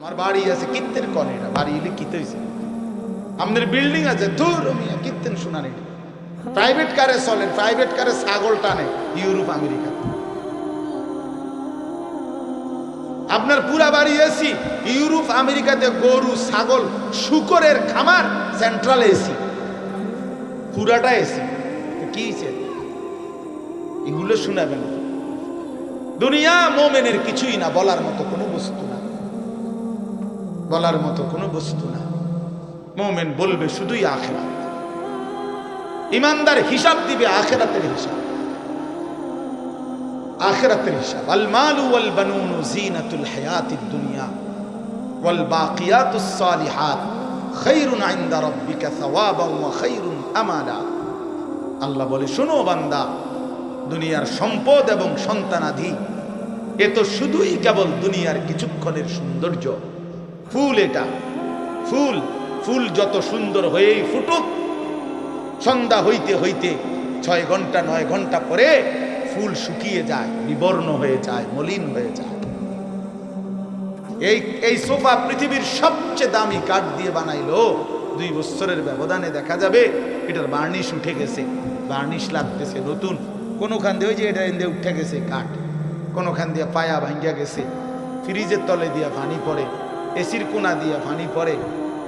আমার বাড়ি আছে কিত্তের কনে, এটা বাড়ি হলে কিতে হয়েছে, আমাদের বিল্ডিং আছে ধুর মিয়া কিত্তেন শুনানি, প্রাইভেট কারে চলেন, প্রাইভেট কারে ছাগল টানে ইউরোপ আমেরিকা। আপনার পুরা বাড়ি এসি, ইউরোপ আমেরিকাতে গরু ছাগল শুকরের খামার, সেন্ট্রাল এসি, পুরাটা এসি। কি এগুলো শোনাবেন? দুনিয়া মোমেনের কিছুই না, বলার মতো কোনো বস্তু না, বলার মতো কোনো বস্তু না। মোমেন বলবে শুধুই আখিরাত। ইমানদার হিসাব দিবে আখিরাতের হিসাব, আখিরাতের হিসাব। আল মালু ওয়াল বানুনু জিনাতুল হায়াতিদ দুনিয়া ওয়াল বাকিয়াতুস সালিহাত খায়রুন ইনদা রাব্বিকা সাওয়াবান ওয়া খায়রুন আমালা। আল্লাহ বলে, শোনো বান্দা, দুনিয়ার সম্পদ এবং সন্তানাদি এ তো শুধুই কেবল দুনিয়ার কিছুক্ষণের সৌন্দর্য। ফুল এটা, ফুল, ফুল যত সুন্দর হয়েই ফুটুক, সন্ধ্যা হইতে হইতে 6 ঘন্টা 9 ঘন্টা পরে ফুল শুকিয়ে যায়, বিবর্ণ হয়ে যায়, মলিন হয়ে যায়। এই সোফা পৃথিবীর সবচেয়ে দামি কাঠ দিয়ে বানাইলো, 2 বছরের ব্যবধানে দেখা যাবে এটার বার্নিশ উঠে গেছে, বার্নিশ লাগতেছে নতুন। কোনোখান দিয়ে ওই যে এটা এনে উঠে গেছে কাঠ, কোনোখান দিয়ে পায়া ভাঙ্গিয়া গেছে, ফ্রিজের তলে দিয়া পানি পড়ে, এসির কোনা দিয়া পানি পড়ে,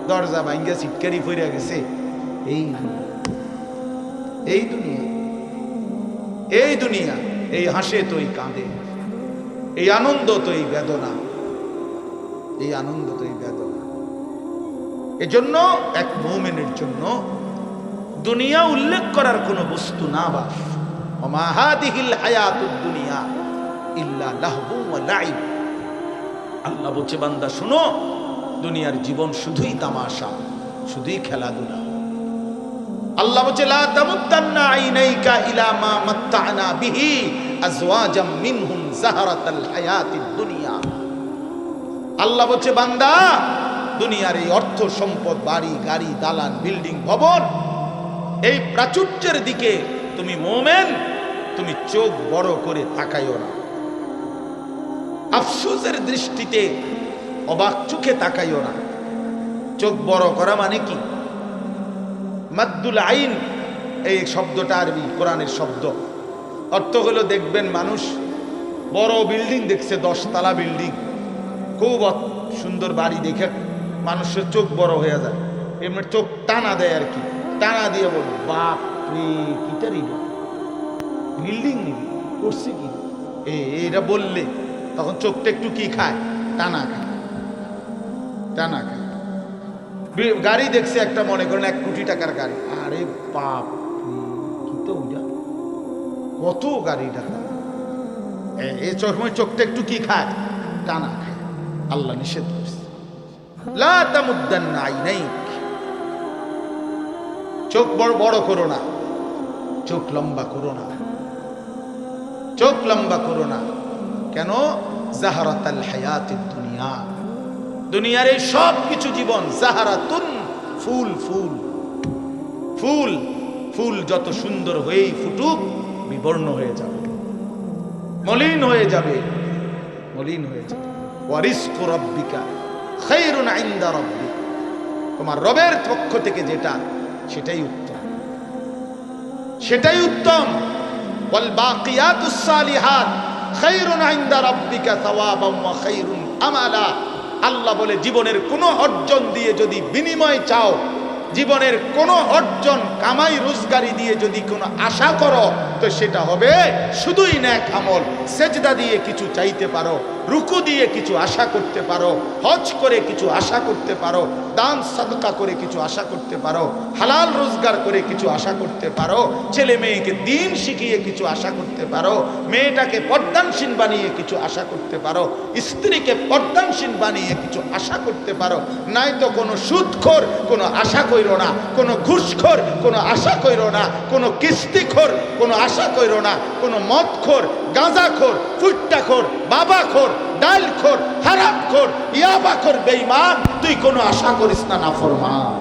দরজা ভাঙ্গিয়া ছিটকারি পড়িয়া গেছে। এই দুনিয়া, এই দুনিয়া, এই হাসে তো এই কাঁদে, এই আনন্দ তো এই বেদনা, এই আনন্দ তো এই বেদনা। এজন্য এক মুমিনের জন্য দুনিয়া উল্লেখ করার কোনো বস্তু না। বাস ওমা হাদিহিল হায়াতুদ দুনিয়া ইল্লা লাহবু ওয়া লাইব। আল্লাহ বলছে, বান্দা শোনো, দুনিয়ার জীবন শুধুই তামাশা, শুধুই খেলাধুলা। আল্লাহ বলছে, লা তামুদ্দান্না আইনাইকা ইলা মা মাত্তা'না বিহি আজওয়াজাম মিনহুম যাহরাতাল হায়াতিদ দুনিয়া। আল্লাহ বলছে, বান্দা, দুনিয়ার এই অর্থ সম্পদ, বাড়ি গাড়ি, দালান, বিল্ডিং, ভবন, এই প্রাচুর্যের দিকে তুমি মোমেন, তুমি চোখ বড় করে তাকাইও না। আফসোসের দৃষ্টিতে অবাক চোখে তাকাইও না। চোখ বড় করা মানে কি? মাদ্দুল আইন, এই শব্দটা আরবি কোরআনের শব্দ। অর্থ হলো, দেখবেন মানুষ বড় বিল্ডিং দেখছে, 10 তলা বিল্ডিং, খুব সুন্দর বাড়ি দেখে মানুষের চোখ বড় হয়ে যায়, এমনি চোখ টানা দেয় আর কি, টানা দিয়ে বল, বাপ রে কিটারি বিল্ডিং নিবি করছে কি, এটা বললে তখন চোখটা একটু কি খায়, টানা খায়, টানা খায়। গাড়ি দেখছে একটা, মনে করেন 1 কোটি টাকার গাড়ি, আরে বাপ কি তো ওইটা, কত গাড়িটা, এই সময় চোখটা একটু কি খায়, টানা খায়। আল্লাহ নিষেধ করছে, লা তামুদ্দান্না আইনাইক, চোখ বড় বড় করো না, চোখ লম্বা করো না, চোখ লম্বা করো না। কেন? যাহরাতাল হায়াতিদ দুনিয়া, দুনিয়ার এই সব কিছু জীবন, যাহরাতুন, ফুল, ফুল, ফুল, ফুল যত সুন্দর হয়েই ফুটুক, বিবর্ণ হয়ে যাবে, মলিন হয়ে যাবে, মলিন হয়ে যাবে। ওয়া রিজকু রাব্বিকা খায়রুন ইনদা রাব্বিক, তোমার রবের পক্ষ থেকে যেটা, সেটাই উত্তম, সেটাই উত্তম। ওয়াল বাকিয়াতুস সালিহাত খায়রুন ইনদা রাব্বিকা সাওয়াবান ওয়া খায়রুন আমালা। আল্লাহ বলে, জীবনের কোনো অর্জন দিয়ে যদি বিনিময় চাও, জীবনের কোনো অর্জন কামাই রোজগারি দিয়ে যদি কোনো আশা করো, তো সেটা হবে শুধুই নেক আমল। সেজদা দিয়ে কিছু চাইতে পারো, রুকু দিয়ে কিছু আশা করতে পারো, হজ করে কিছু আশা করতে পারো, দান সাদকা করে কিছু আশা করতে পারো, হালাল রোজগার করে কিছু আশা করতে পারো, ছেলে মেয়েকে দিন শিখিয়ে কিছু আশা করতে পারো, মেয়েটাকে পর্দানশীল বানিয়ে কিছু আশা করতে পারো, স্ত্রীকে পর্দানশীল বানিয়ে কিছু আশা করতে পারো। নাই তো কোনো সুদখোর কোনো আশা কইরো না, কোনো ঘুষখোর কোনো আশা কইরো না, কোনো কিস্তিখোর কোনো আশা কইরো না, কোনো মদখোর, গাঁজাখোর, ফুট্টাখোর, বাবাখোর, ডালখোর, হারামখোর, ইয়াবাখোর, বেঈমান, তুই কোনো আশা করিস না নাফরমান।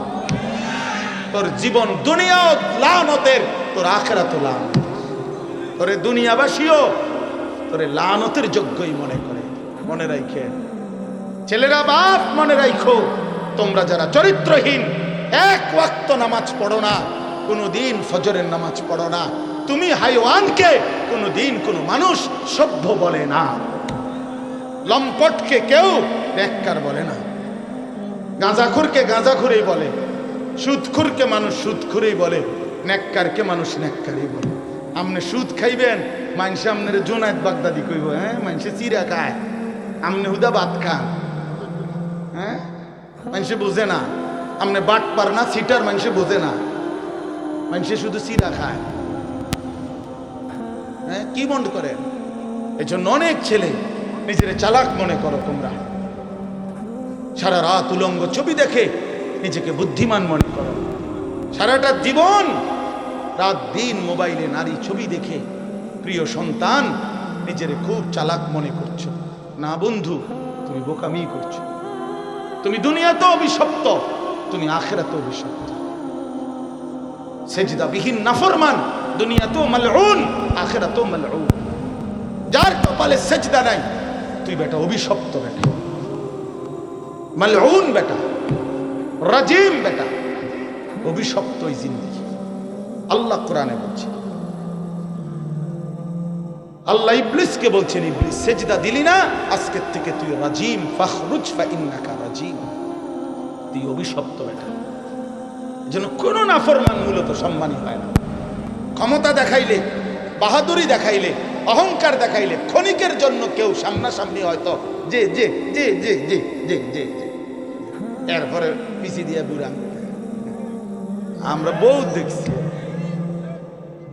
তোর জীবন দুনিয়াও লানতের, তোর আখিরাতও লানত। তোরে দুনিয়াবাসীও তোরে লানতের যোগ্যই মনে করে, মনে রাখে। ছেলেরা বাপ মনে রাখো, তোমরা যারা চরিত্রহীন, এক ওয়াক্ত নামাজ পড়ো না, কোনোদিন ফজরের নামাজ পড়ো না, তুমি হাইওয়ানকে কোনোদিন কোনো মানুষ সভ্য বলে না, লম্পটকে কেউ নেককার বলে না, গাঁজাখুরকে গাঁজাখুরেই বলে, সুদখুরকে মানুষ সুদখুরেই বলে, নেককারকে মানুষ নেককারই বলে। আপনি সুদ খাইবেন, মানুষে আপনার জোনায়েত বাগদাদি কইব, হ্যাঁ মানুষে চিরা খায়, আপনি হুদা ভাত খান, হ্যাঁ মানুষে বোঝে না, আপনি বাট পার না সিটার, মানুষে বোঝে না, মানুষে শুধু চিরা খায়। হ্যাঁ কি মনে করেন? এই জন্য অনেক ছেলে নিজের চালাক মনে করো তোমরা, সারা রাত উলঙ্গ ছবি দেখে নিজেকে বুদ্ধিমান মনে করো, সারাটা জীবন রাত দিন মোবাইলে নারী ছবি দেখে প্রিয় সন্তান নিজের খুব চালাক মনে করছো। না বন্ধু, তুমি বোকামি করছো। তুমি দুনিয়াতে অভিশপ্ত, তুমি আখিরাতে অভিশপ্ত। সেজদা বিহীন নাফরমান দুনিয়াতেও মালউন, আখিরাতেও মালউন। যার কপালে সেজদা নাই, তুই বেটা অভিশপ্ত, বেটা মালউন, বেটা রাজিম, বেটা অভিশপ্ত এই জিন্দেগি। আল্লাহ কোরআনে বলছে, আল্লাহ ইবলিসকে বলছেন, ইবলিস সেজদা দিলি না, আজকের থেকে তুই রাজিম, ফাখরুজ ফাইন্নাকা রাজিম, তুই অভিশপ্ত বেটা। এজন্য কোনো নাফরমান মূলত সম্মানী হয় না। ক্ষমতা দেখাইলে, বাহাদুরি দেখাইলে, অহংকার দেখাইলে, ক্ষণিকের জন্য কেউ সামনাসামনি হয়তো যে যে যে যে যে যে যে এরপরে পিছি দিয়া বুড়া। আমরা বহুত দেখছি,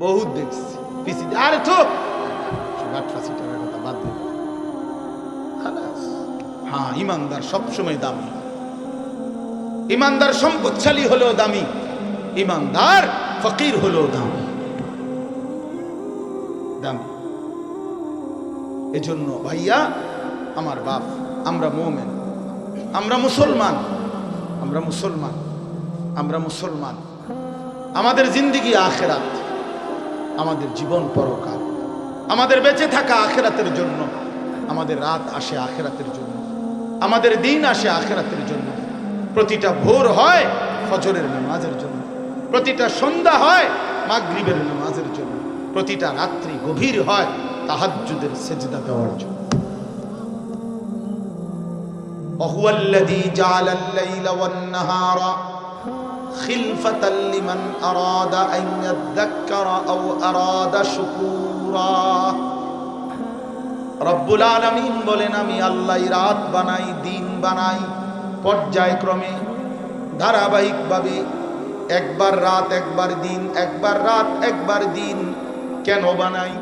বহুত দেখছি পিছি। আরে তো বাদ দিন। হ্যাঁ, ইমানদার সবসময় দামি, ইমানদার সম্পদশালী হলেও দামি, ইমানদার ফকির হলেও দামি দামি। এজন্য ভাইয়া আমার বাপ, আমরা মুমিন, আমরা মুসলমান, আমরা মুসলমান, আমরা মুসলমান। আমাদের জিন্দেগি আখিরাত, আমাদের জীবন পরকাল, আমাদের বেঁচে থাকা আখিরাতের জন্য, আমাদের রাত আসে আখিরাতের জন্য, আমাদের দিন আসে আখিরাতের জন্য। প্রতিটা ভোর হয় ফজরের নামাজের জন্য, প্রতিটা সন্ধ্যা হয় মাগরিবের নামাজের জন্য, প্রতিটা রাত্রি গভীর হয় তাহাজ্জুদের সেজদা দেওয়ার জন্য। ওয়াহুয়াল্লাযী জাআলাল লাইলা ওয়ান নাহারা খিলফাতাল লিমান আরাদা আন ইয়াযাক্কারা আও আরাদা শুকুরা। রব্বুল আলামিন বলেন, আমি আল্লাহ রাত বানাই, দিন বানাই, পর্যায়ক্রমে ধারাবাহিকভাবে, একবার রাত একবার দিন, একবার রাত একবার দিন। কেন বানাই?